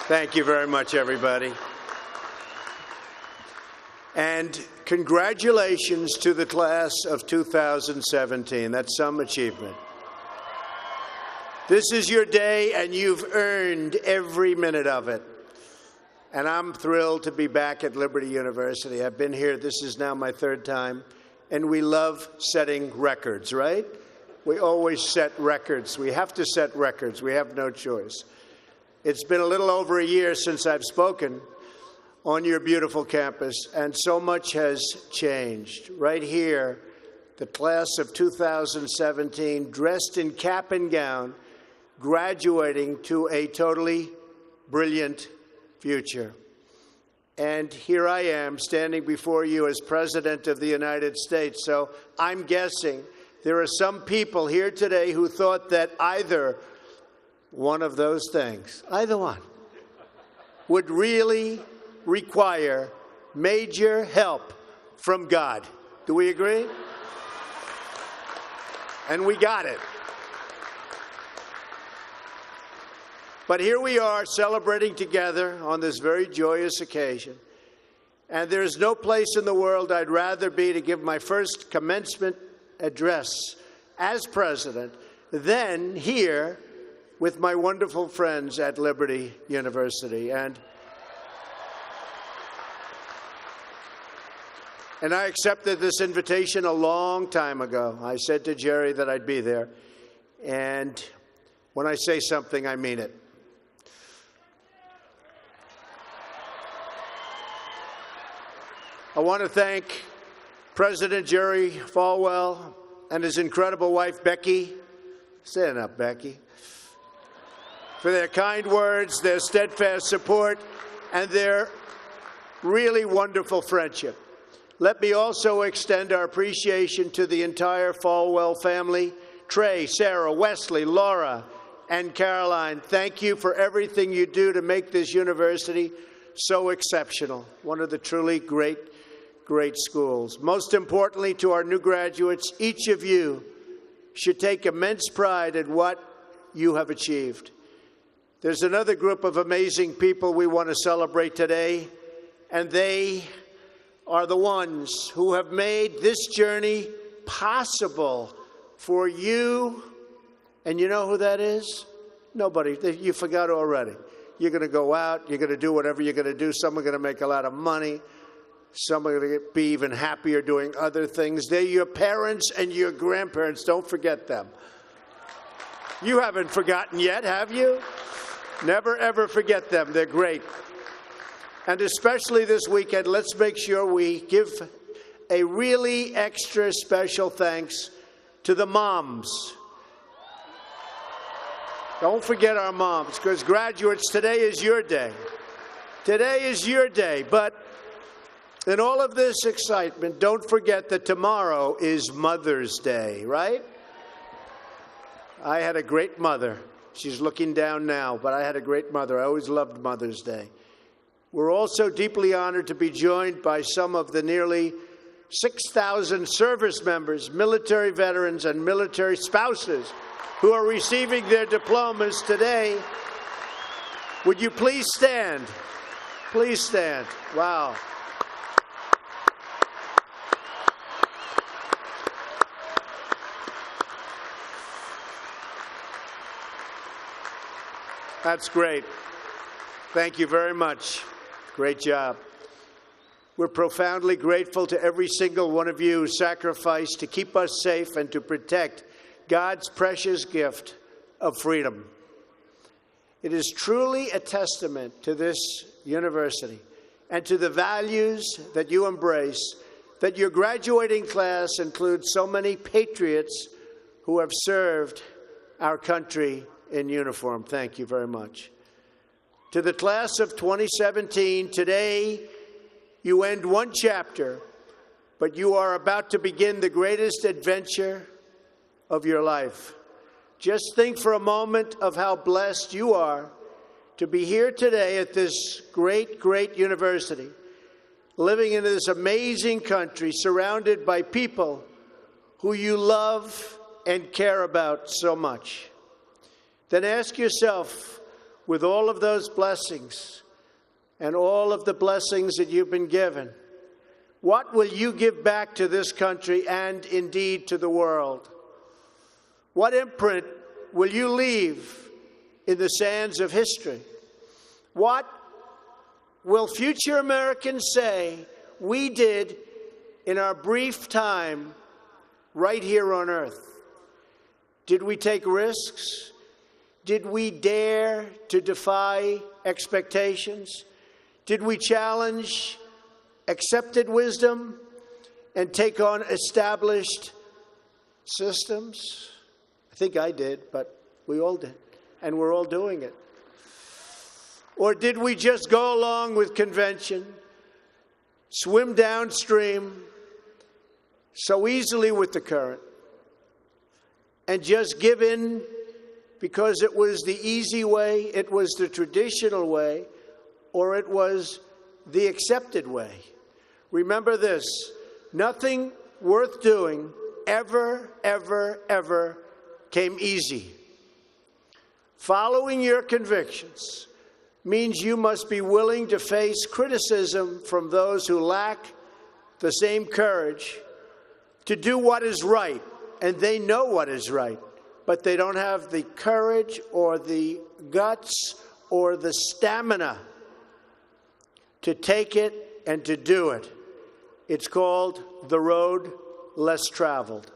Thank you very much, everybody. And congratulations to the class of 2017. That's some achievement. This is your day, and you've earned every minute of it. And I'm thrilled to be back at Liberty University. I've been here, this is now my third time, and we love setting records, right? We always set records. We have to set records. We have no choice. It's been a little over a year since I've spoken on your beautiful campus, and so much has changed. Right here, the class of 2017, dressed in cap and gown, graduating to a totally brilliant future. And here I am standing before you as President of the United States. So I'm guessing there are some people here today who thought that either one of those things, either one, would really require major help from God. Do we agree? And we got it. But here we are celebrating together on this very joyous occasion. And there's no place in the world I'd rather be to give my first commencement address as president than here with my wonderful friends at Liberty University. And I accepted this invitation a long time ago. I said to Jerry that I'd be there. And when I say something, I mean it. I want to thank President Jerry Falwell and his incredible wife, Becky. Stand up, Becky. For their kind words, their steadfast support, and their really wonderful friendship. Let me also extend our appreciation to the entire Falwell family. Trey, Sarah, Wesley, Laura, and Caroline, thank you for everything you do to make this university so exceptional. One of the truly great schools. Most importantly, to our new graduates, each of you should take immense pride in what you have achieved. There's another group of amazing people we want to celebrate today, and they are the ones who have made this journey possible for you. And you know who that is? Nobody. You forgot already. You're going to go out. You're going to do whatever you're going to do. Some are going to make a lot of money. Some are going to be even happier doing other things. They're your parents and your grandparents. Don't forget them. You haven't forgotten yet, have you? Never, ever forget them. They're great. And especially this weekend, let's make sure we give a really extra special thanks to the moms. Don't forget our moms, because graduates, today is your day. Today is your day. But in all of this excitement, don't forget that tomorrow is Mother's Day, right? I had a great mother. She's looking down now, but I had a great mother. I always loved Mother's Day. We're also deeply honored to be joined by some of the nearly 6,000 service members, military veterans, and military spouses who are receiving their diplomas today. Would you please stand? Please stand. Wow. That's great. Thank you very much. Great job. We're profoundly grateful to every single one of you who sacrificed to keep us safe and to protect God's precious gift of freedom. It is truly a testament to this university and to the values that you embrace that your graduating class includes so many patriots who have served our country in uniform. Thank you very much. To the class of 2017, today you end one chapter, but you are about to begin the greatest adventure of your life. Just think for a moment of how blessed you are to be here today at this great, great university, living in this amazing country, surrounded by people who you love and care about so much. Then ask yourself, with all of those blessings and all of the blessings that you've been given, what will you give back to this country and indeed to the world? What imprint will you leave in the sands of history? What will future Americans say we did in our brief time right here on earth? Did we take risks? Did we dare to defy expectations? Did we challenge accepted wisdom and take on established systems? I think I did, but we all did, and we're all doing it. Or did we just go along with convention, swim downstream so easily with the current, and just give in because it was the easy way, it was the traditional way, or it was the accepted way? Remember this: nothing worth doing ever, ever, ever came easy. Following your convictions means you must be willing to face criticism from those who lack the same courage to do what is right, and they know what is right, but they don't have the courage or the guts or the stamina to take it and to do it. It's called the road less traveled.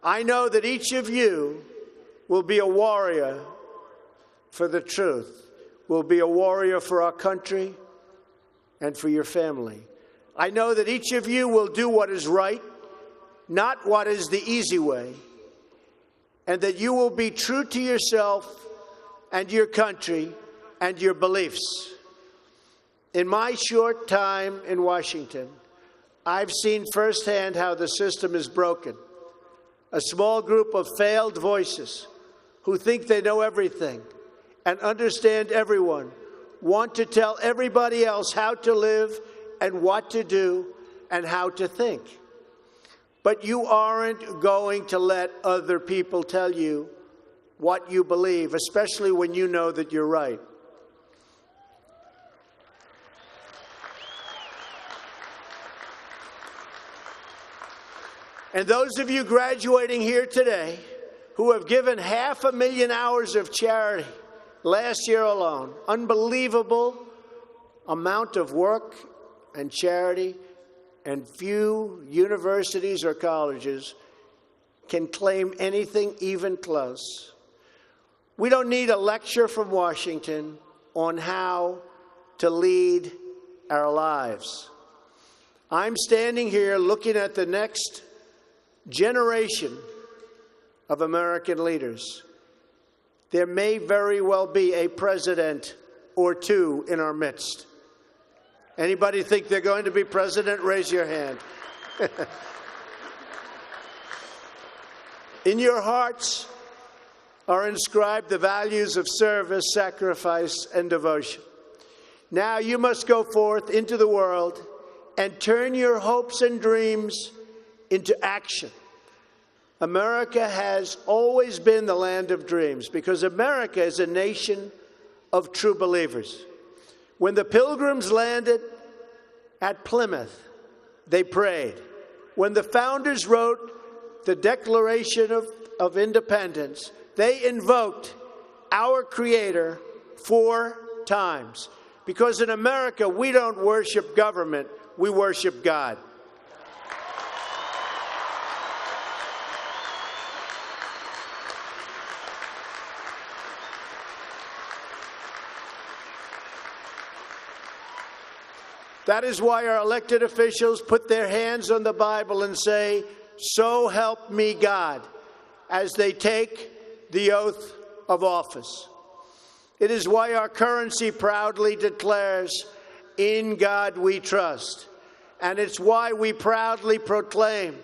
I know that each of you will be a warrior for the truth, will be a warrior for our country and for your family. I know that each of you will do what is right, not what is the easy way, and that you will be true to yourself and your country and your beliefs. In my short time in Washington, I've seen firsthand how the system is broken. A small group of failed voices who think they know everything and understand everyone want to tell everybody else how to live and what to do and how to think. But you aren't going to let other people tell you what you believe, especially when you know that you're right. And those of you graduating here today who have given 500,000 hours of charity last year alone, unbelievable amount of work and charity, and few universities or colleges can claim anything even close. We don't need a lecture from Washington on how to lead our lives. I'm standing here looking at the next generation of American leaders. There may very well be a president or two in our midst. Anybody think they're going to be president? Raise your hand. In your hearts are inscribed the values of service, sacrifice, and devotion. Now you must go forth into the world and turn your hopes and dreams into action. America has always been the land of dreams because America is a nation of true believers. When the Pilgrims landed at Plymouth, they prayed. When the founders wrote the Declaration of Independence, they invoked our Creator 4 times. Because in America, we don't worship government, we worship God. That is why our elected officials put their hands on the Bible and say, "So help me God," as they take the oath of office. It is why our currency proudly declares, "In God we trust." And it's why we proudly proclaim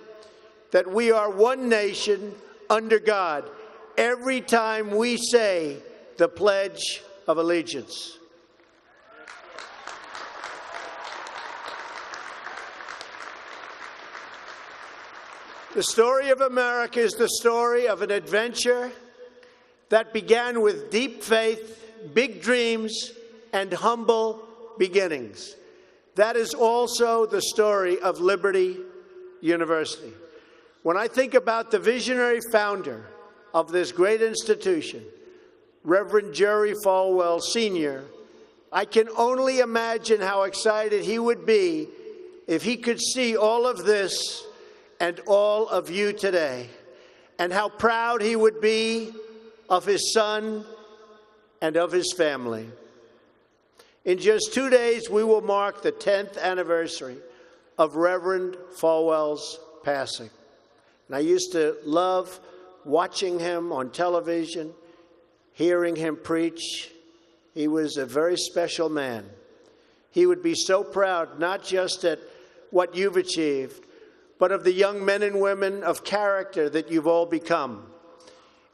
that we are one nation under God every time we say the Pledge of Allegiance. The story of America is the story of an adventure that began with deep faith big dreams and humble beginnings. That is also the story of Liberty University. When I think about the visionary founder of this great institution, Reverend Jerry Falwell, Sr., I can only imagine how excited he would be if he could see all of this and all of you today, and how proud he would be of his son and of his family. In just 2 days, we will mark the 10th anniversary of Reverend Falwell's passing. And I used to love watching him on television, hearing him preach. He was a very special man. He would be so proud, not just at what you've achieved, but of the young men and women of character that you've all become.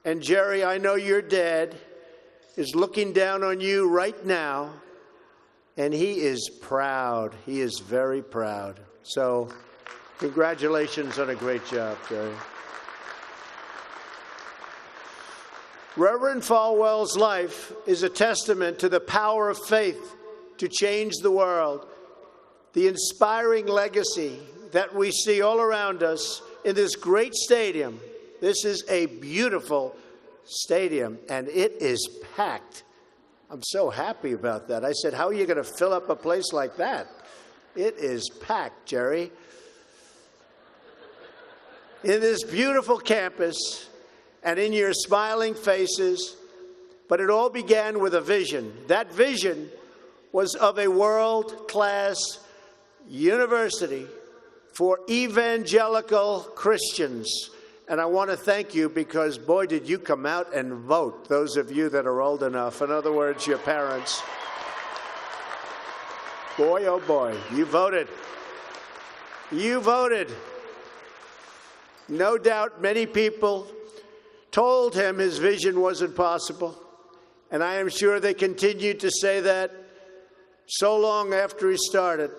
And Jerry, I know your dad is looking down on you right now, and he is proud. He is very proud. So congratulations on a great job, Jerry. Reverend Falwell's life is a testament to the power of faith to change the world. The inspiring legacy that we see all around us in this great stadium. This is a beautiful stadium, and it is packed. I'm so happy about that. I said, how are you going to fill up a place like that? It is packed, Jerry. In this beautiful campus and in your smiling faces, but it all began with a vision. That vision was of a world-class university for evangelical Christians. And I want to thank you because, boy, did you come out and vote, those of you that are old enough. In other words, your parents. Boy, oh boy, you voted. You voted. No doubt many people told him his vision wasn't possible. And I am sure they continued to say that so long after he started,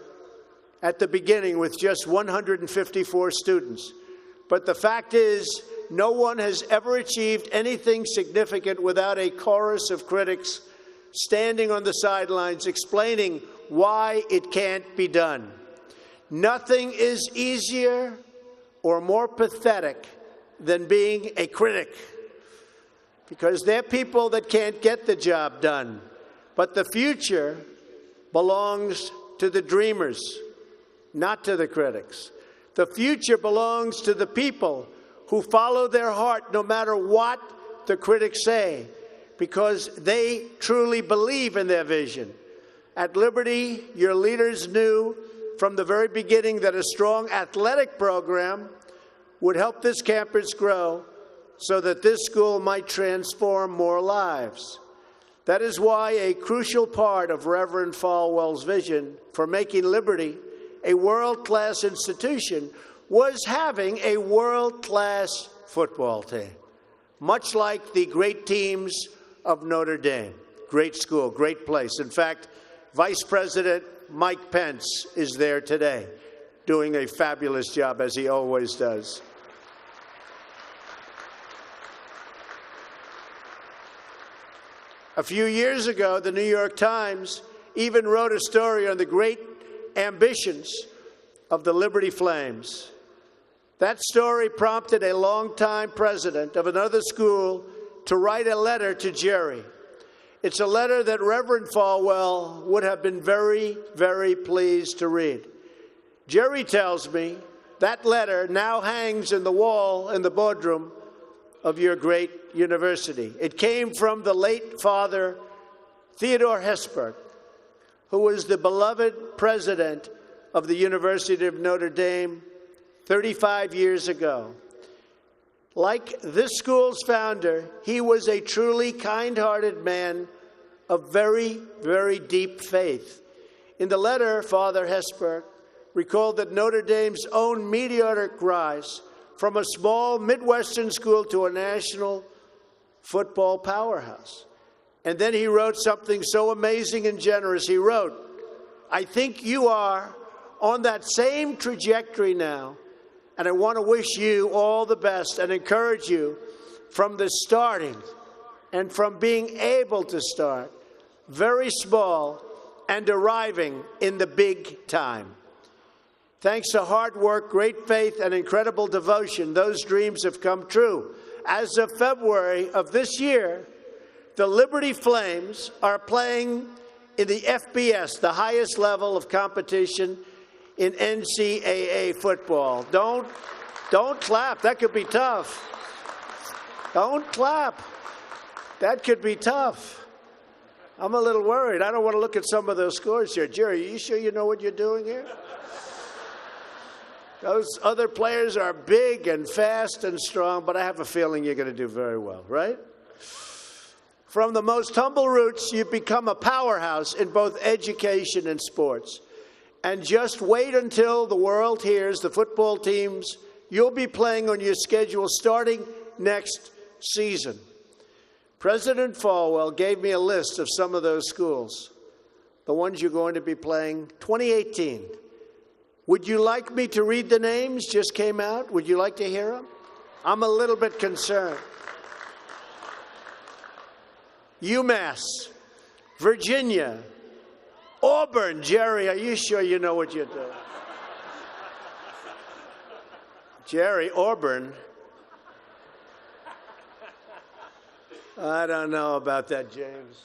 at the beginning with just 154 students. But the fact is, no one has ever achieved anything significant without a chorus of critics standing on the sidelines explaining why it can't be done. Nothing is easier or more pathetic than being a critic, because they're people that can't get the job done. But the future belongs to the dreamers, not to the critics. The future belongs to the people who follow their heart no matter what the critics say, because they truly believe in their vision. At Liberty, your leaders knew from the very beginning that a strong athletic program would help this campus grow so that this school might transform more lives. That is why a crucial part of Reverend Falwell's vision for making Liberty a world-class institution was having a world-class football team, much like the great teams of Notre Dame. Great school, great place. In fact, Vice President Mike Pence is there today, doing a fabulous job, as he always does. A few years ago, the New York Times even wrote a story on the great ambitions of the Liberty Flames. That story prompted a longtime president of another school to write a letter to Jerry. It's a letter that Reverend Falwell would have been very, very pleased to read. Jerry tells me that letter now hangs in the wall in the boardroom of your great university. It came from the late Father Theodore Hesburgh, who was the beloved president of the University of Notre Dame 35 years ago. Like this school's founder, he was a truly kind-hearted man of very, very deep faith. In the letter, Father Hesburgh recalled that Notre Dame's own meteoric rise from a small Midwestern school to a national football powerhouse. And then he wrote something so amazing and generous. He wrote, "I think you are on that same trajectory now, and I want to wish you all the best and encourage you from the starting and from being able to start very small and arriving in the big time. Thanks to hard work, great faith, and incredible devotion, those dreams have come true. As of February of this year, the Liberty Flames are playing in the FBS, the highest level of competition in NCAA football. Don't clap. That could be tough. Don't clap. That could be tough. I'm a little worried. I don't want to look at some of those scores here. Jerry, you sure you know what you're doing here? Those other players are big and fast and strong, but I have a feeling you're going to do very well, right? From the most humble roots, you've become a powerhouse in both education and sports. And just wait until the world hears the football teams you'll be playing on your schedule starting next season. President Falwell gave me a list of some of those schools, the ones you're going to be playing 2018. Would you like me to read the names? Just came out. Would you like to hear them? I'm a little bit concerned. UMass, Virginia, Auburn. Jerry, are you sure you know what you're doing? Jerry, Auburn. I don't know about that, James.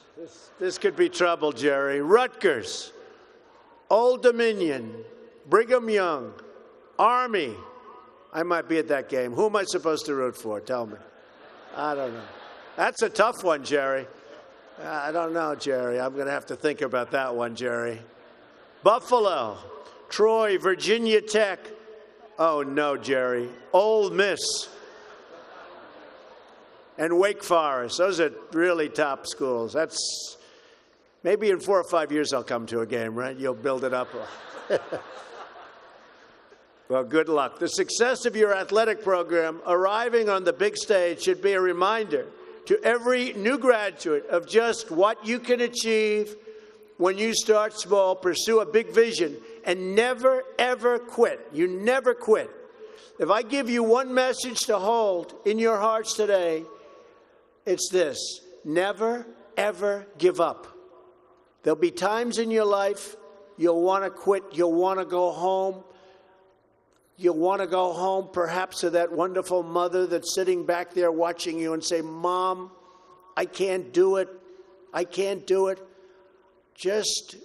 This could be trouble, Jerry. Rutgers, Old Dominion, Brigham Young, Army. I might be at that game. Who am I supposed to root for? Tell me. I don't know. That's a tough one, Jerry. I don't know, Jerry. I'm going to have to think about that one, Jerry. Buffalo, Troy, Virginia Tech. Oh, no, Jerry. Ole Miss. And Wake Forest. Those are really top schools. That's maybe in 4 or 5 years I'll come to a game, right? You'll build it up. Well, good luck. The success of your athletic program arriving on the big stage should be a reminder to every new graduate of just what you can achieve when you start small, pursue a big vision, and never, ever quit. You never quit. If I give you one message to hold in your hearts today, it's this: never, ever give up. There'll be times in your life you'll want to quit, you'll want to go home. You'll want to go home perhaps to that wonderful mother that's sitting back there watching you and say, Mom, I can't do it. I can't do it. Just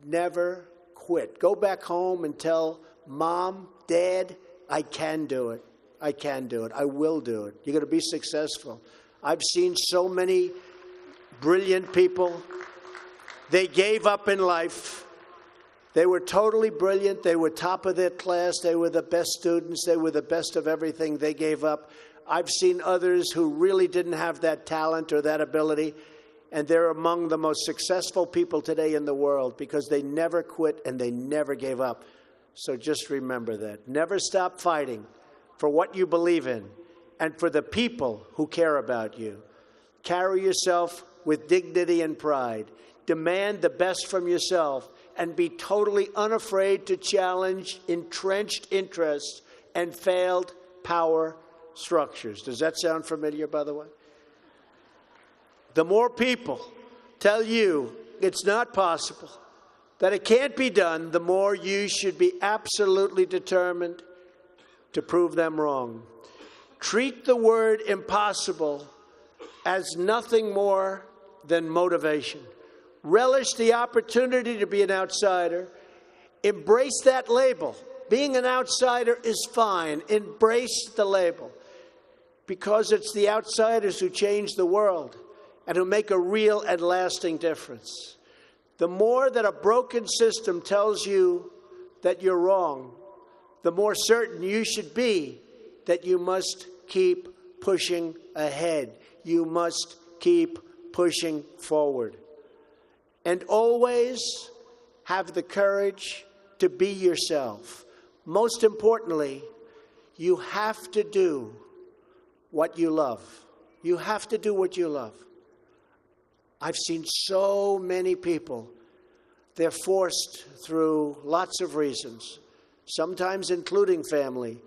never quit. Go back home and tell Mom, Dad, I can do it. I can do it. I will do it. You're going to be successful. I've seen so many brilliant people. They gave up in life. They were totally brilliant. They were top of their class. They were the best students. They were the best of everything. They gave up. I've seen others who really didn't have that talent or that ability, and they're among the most successful people today in the world because they never quit and they never gave up. So just remember that. Never stop fighting for what you believe in and for the people who care about you. Carry yourself with dignity and pride. Demand the best from yourself and be totally unafraid to challenge entrenched interests and failed power structures. Does that sound familiar, by the way? The more people tell you it's not possible, that it can't be done, the more you should be absolutely determined to prove them wrong. Treat the word impossible as nothing more than motivation. Relish the opportunity to be an outsider. Embrace that label. Being an outsider is fine. Embrace the label. Because it's the outsiders who change the world and who make a real and lasting difference. The more that a broken system tells you that you're wrong, the more certain you should be that you must keep pushing ahead. You must keep pushing forward. And always have the courage to be yourself. Most importantly, you have to do what you love. You have to do what you love. I've seen so many people, they're forced through lots of reasons, sometimes including family,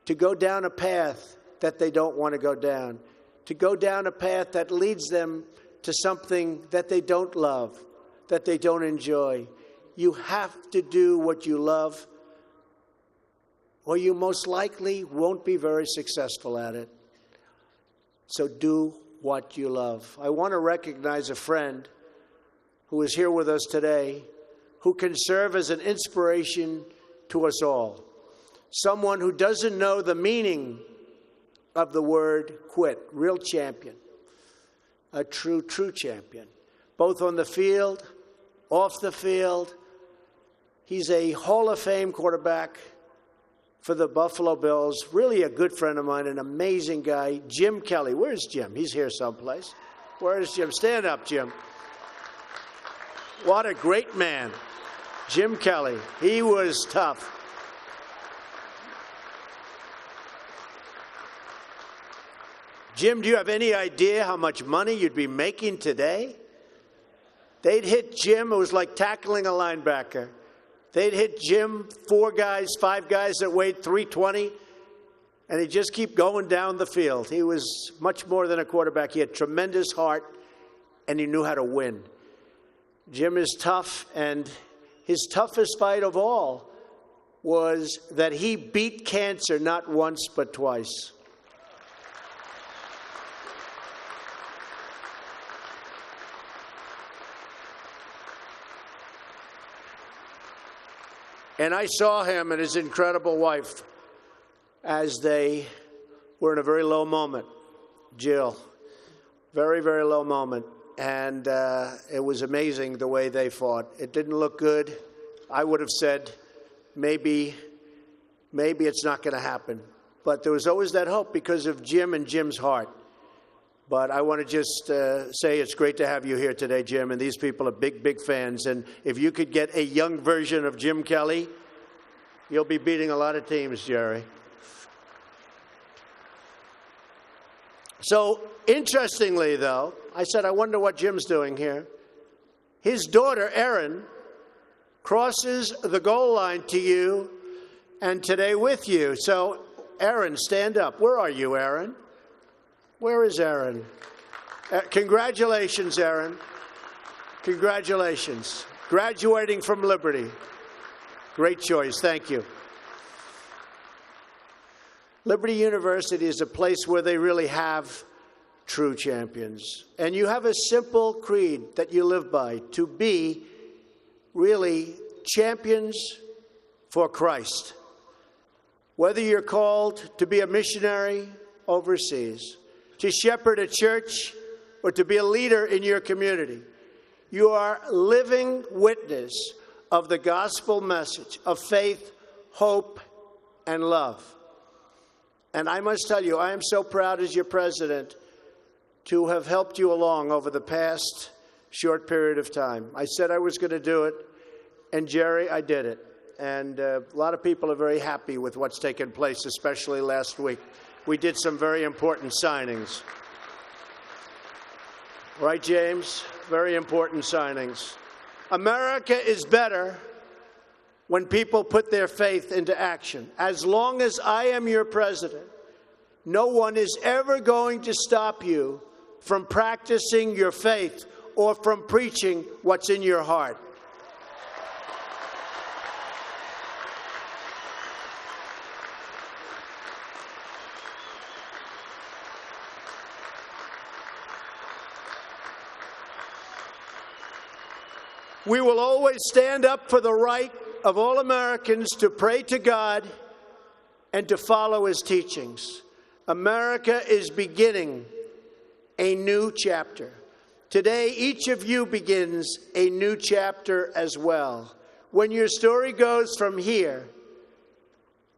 to go down a path that they don't want to go down. to go down a path that leads them to something that they don't love, that they don't enjoy. You have to do what you love, or you most likely won't be very successful at it. So do what you love. I want to recognize a friend who is here with us today, who can serve as an inspiration to us all. Someone who doesn't know the meaning of the word quit. Real champion. A true champion. Both on the field, off the field. He's a Hall of Fame quarterback for the Buffalo Bills. Really a good friend of mine, an amazing guy. Jim Kelly. Where's Jim? He's here someplace. Where's Jim? Stand up, Jim. What a great man. Jim Kelly. He was tough. Jim, do you have any idea how much money you'd be making today? They'd hit Jim. It was like tackling a linebacker. They'd hit Jim, 4 guys, 5 guys that weighed 320, and he'd just keep going down the field. He was much more than a quarterback. He had tremendous heart, and he knew how to win. Jim is tough, and his toughest fight of all was that he beat cancer not once but twice. And I saw him and his incredible wife as they were in a very low moment. Jill, very, very low moment. And it was amazing the way they fought. It didn't look good. I would have said, maybe it's not going to happen. But there was always that hope because of Jim and Jim's heart. But I want to just say it's great to have you here today, Jim. And these people are big, big fans. And if you could get a young version of Jim Kelly, you'll be beating a lot of teams, Jerry. So, interestingly, though, I said, I wonder what Jim's doing here. His daughter, Erin, crosses the goal line to you and today with you. So, Erin, stand up. Where are you, Erin? Where is Erin? Congratulations, Erin. Congratulations. Graduating from Liberty. Great choice. Thank you. Liberty University is a place where they really have true champions. And you have a simple creed that you live by, to be really champions for Christ. Whether you're called to be a missionary overseas, to shepherd a church, or to be a leader in your community, you are living witness of the gospel message of faith, hope, and love. And I must tell you, I am so proud as your president to have helped you along over the past short period of time. I said I was going to do it, and Jerry, I did it. And a lot of people are very happy with what's taken place, especially last week. We did some very important signings. Right, James? Very important signings. America is better when people put their faith into action. As long as I am your president, no one is ever going to stop you from practicing your faith or from preaching what's in your heart. We will always stand up for the right of all Americans to pray to God and to follow His teachings. America is beginning a new chapter. Today, each of you begins a new chapter as well. When your story goes from here,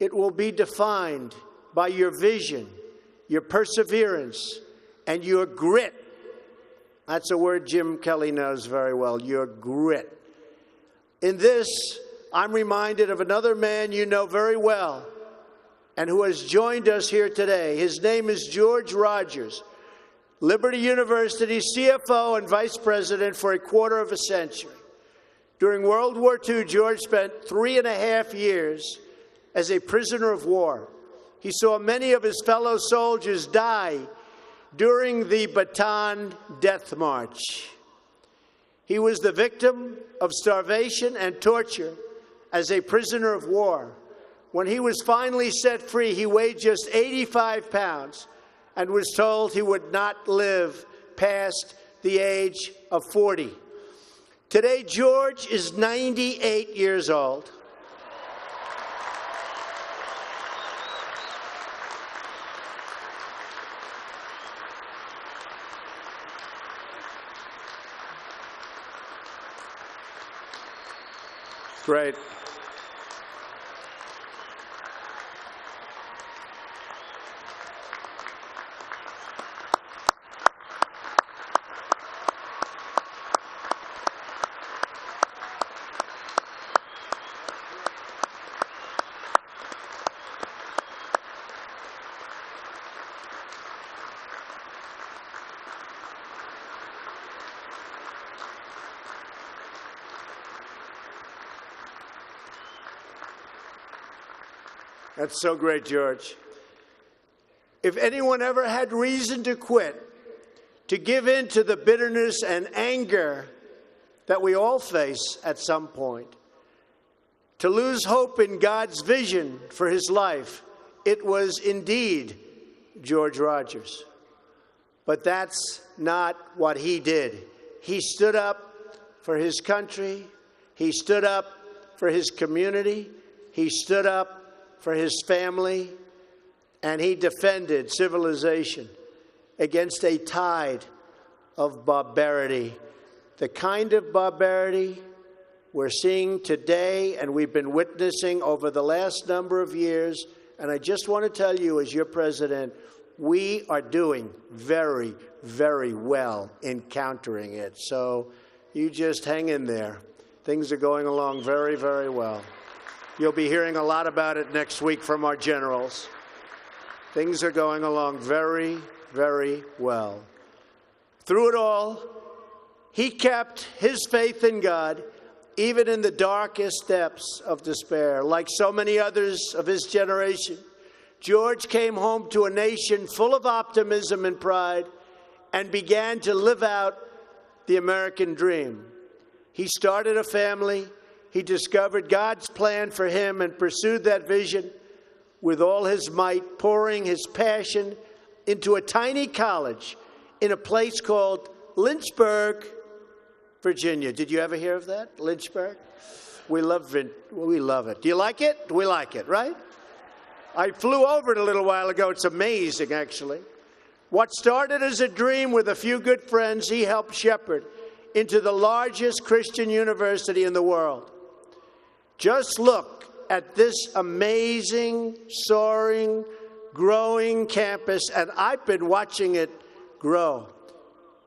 it will be defined by your vision, your perseverance, and your grit. That's a word Jim Kelly knows very well, your grit. In this, I'm reminded of another man you know very well and who has joined us here today. His name is George Rogers, Liberty University CFO and Vice President for a quarter of a century. During World War II, George spent 3.5 years as a prisoner of war. He saw many of his fellow soldiers die during the Bataan Death March. He was the victim of starvation and torture as a prisoner of war. When he was finally set free, he weighed just 85 pounds and was told he would not live past the age of 40. Today, George is 98 years old. Great. That's so great, George. If anyone ever had reason to quit, to give in to the bitterness and anger that we all face at some point, to lose hope in God's vision for his life, it was indeed George Rogers. But that's not what he did. He stood up for his country. He stood up for his community. He stood up for his family, and he defended civilization against a tide of barbarity, the kind of barbarity we're seeing today and we've been witnessing over the last number of years. And I just want to tell you, as your president, we are doing very, very well in countering it. So you just hang in there. Things are going along very, very well. You'll be hearing a lot about it next week from our generals. Things are going along very, very well. Through it all, he kept his faith in God, even in the darkest depths of despair. Like so many others of his generation, George came home to a nation full of optimism and pride and began to live out the American dream. He started a family. He discovered God's plan for him and pursued that vision with all his might, pouring his passion into a tiny college in a place called Lynchburg, Virginia. Did you ever hear of that? Lynchburg? We love it. Do you like it? We like it, right? I flew over it a little while ago. It's amazing, actually. What started as a dream with a few good friends, he helped shepherd into the largest Christian university in the world. Just look at this amazing, soaring, growing campus, and I've been watching it grow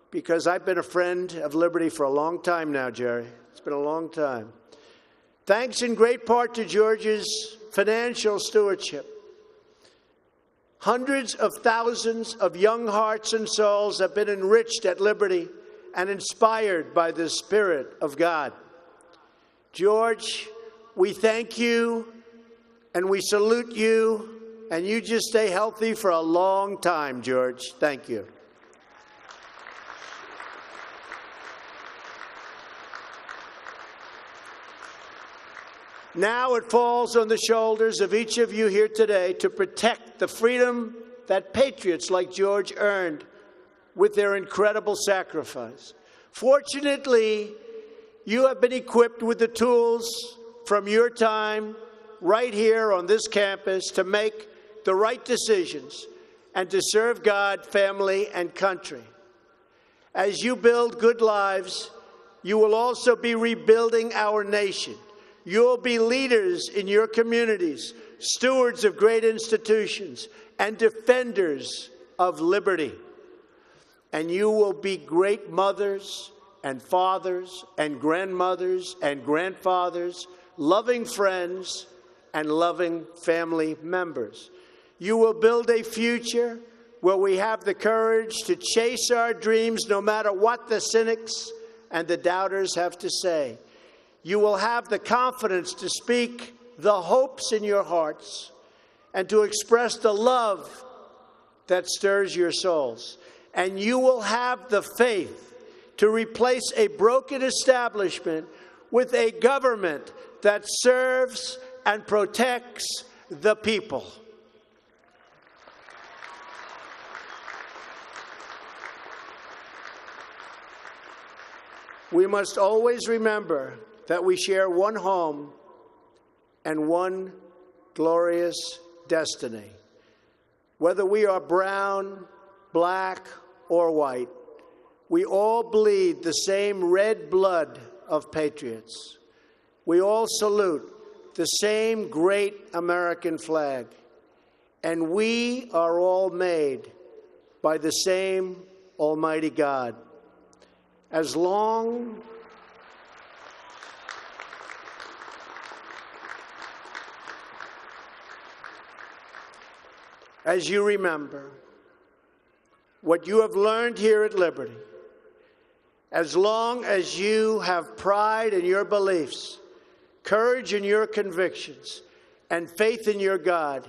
because I've been a friend of Liberty for a long time now, Jerry. It's been a long time. Thanks in great part to George's financial stewardship. Hundreds of thousands of young hearts and souls have been enriched at Liberty and inspired by the Spirit of God. George, we thank you and we salute you, and you just stay healthy for a long time, George. Thank you. Now it falls on the shoulders of each of you here today to protect the freedom that patriots like George earned with their incredible sacrifice. Fortunately, you have been equipped with the tools from your time right here on this campus to make the right decisions and to serve God, family, and country. As you build good lives, you will also be rebuilding our nation. You'll be leaders in your communities, stewards of great institutions, and defenders of liberty. And you will be great mothers and fathers and grandmothers and grandfathers, loving friends and loving family members. You will build a future where we have the courage to chase our dreams no matter what the cynics and the doubters have to say. You will have the confidence to speak the hopes in your hearts and to express the love that stirs your souls. and you will have the faith to replace a broken establishment with a government that serves and protects the people. We must always remember that we share one home and one glorious destiny. Whether we are brown, black, or white, we all bleed the same red blood of patriots. We all salute the same great American flag, and we are all made by the same Almighty God. As long as you remember what you have learned here at Liberty, as long as you have pride in your beliefs, courage in your convictions, and faith in your God,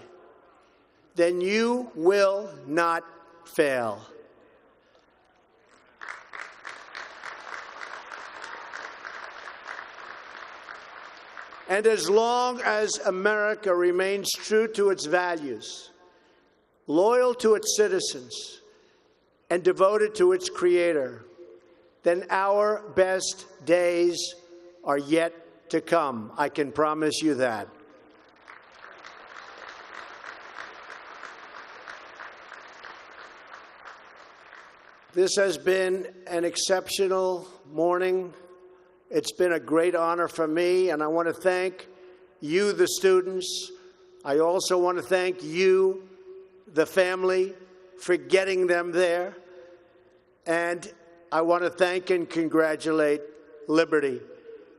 then you will not fail. And as long as America remains true to its values, loyal to its citizens, and devoted to its Creator, then our best days are yet to come. I can promise you that. This has been an exceptional morning. It's been a great honor for me, and I want to thank you, the students. I also want to thank you, the family, for getting them there. And I want to thank and congratulate Liberty.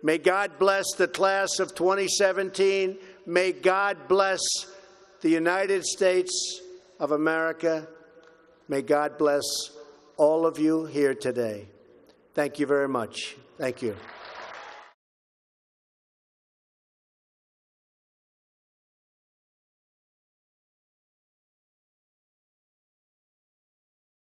May God bless the class of 2017. May God bless the United States of America. May God bless all of you here today. Thank you very much. Thank you.